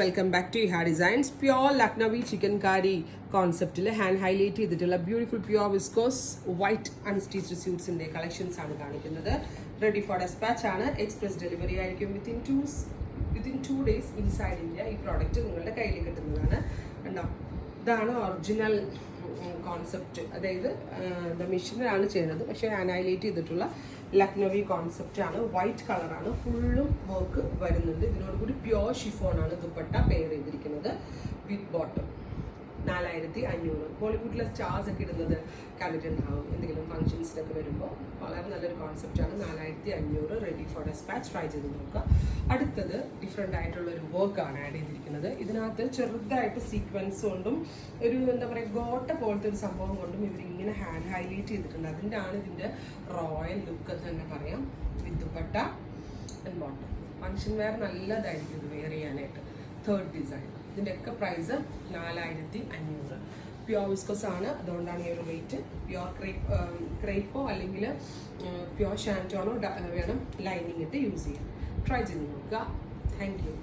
Welcome back to Eha designs. Pure Lucknowi chikankari കോൺസെപ്റ്റിൽ hand highlight ചെയ്തിട്ടുള്ള beautiful pure viscose white unstitched സ്യൂട്ട്സിൻ്റെ collections ആണ് കാണിക്കുന്നത്. റെഡി ഫോർ ഡെസ്പാച്ച് ആണ്. എക്സ്പ്രസ് ഡെലിവറി ആയിരിക്കും. വിത്തിൻ 2 days ഇൻസൈഡ് ഇന്ത്യ ഈ പ്രോഡക്റ്റ് നിങ്ങളുടെ കയ്യിൽ കിട്ടുന്നതാണ്. കണ്ടോ, ഇതാണ് ഒറിജിനൽ കോൺസെപ്റ്റ്. അതായത് മെഷീനിലാണ് ചെയ്യുന്നത്, പക്ഷേ ഹാൻഡ് ഹൈലൈറ്റ് ചെയ്തിട്ടുള്ള ലക്നവി കോൺസെപ്റ്റ് ആണ്. വൈറ്റ് കളറാണ്, ഫുള്ളും വർക്ക് വരുന്നുണ്ട്. ഇതിനോടുകൂടി പ്യോർ ഷിഫോണാണ് ദുപ്പട്ട പെയർ ചെയ്തിരിക്കുന്നത് വിത്ത് ബോട്ടം. 4500. ബോളിവുഡിലെ സ്റ്റാർസ് ഒക്കെ ഇടുന്നത് കണ്ടിട്ടുണ്ടാവും എന്തെങ്കിലും ഫംഗ്ഷൻസിനൊക്കെ വരുമ്പോൾ. വളരെ നല്ലൊരു കോൺസെപ്റ്റാണ്. 4500. Ready for despatch. ട്രൈ ചെയ്ത് നോക്കുക. അടുത്തത് ഡിഫറെൻ്റ് ആയിട്ടുള്ള ഒരു വർക്കാണ് ആഡ് ചെയ്തിരിക്കുന്നത്. ഇതിനകത്ത് ചെറുതായിട്ട് സീക്വൻസ് കൊണ്ടും ഒരു എന്താ പറയുക ഗോട്ട പോലത്തെ ഒരു സംഭവം കൊണ്ടും ഇവരിങ്ങനെ ഹാൻഡ് ഹൈലൈറ്റ് ചെയ്തിട്ടുണ്ട്. അതിൻ്റെ ആണ് ഇതിൻ്റെ റോയൽ ലുക്ക് എന്ന് തന്നെ പറയാം. With dupatta and bottom. Function wear നല്ലതായിരിക്കും ഇത് വെയർ ചെയ്യാനായിട്ട്. Third design. ഇതിൻ്റെയൊക്കെ പ്രൈസ് 4500. പ്യോർ വിസ്കോസ് ആണ്, അതുകൊണ്ടാണ് ഈ ഒരു റേറ്റ്. പ്യോർ ക്രേപ്പോ അല്ലെങ്കിൽ പ്യോർ ഷാൻറ്റോണോ വേണം ലൈനിങ് ഇട്ട് യൂസ് ചെയ്യാൻ. ട്രൈ ചെയ്ത് നോക്കുക. Thank you.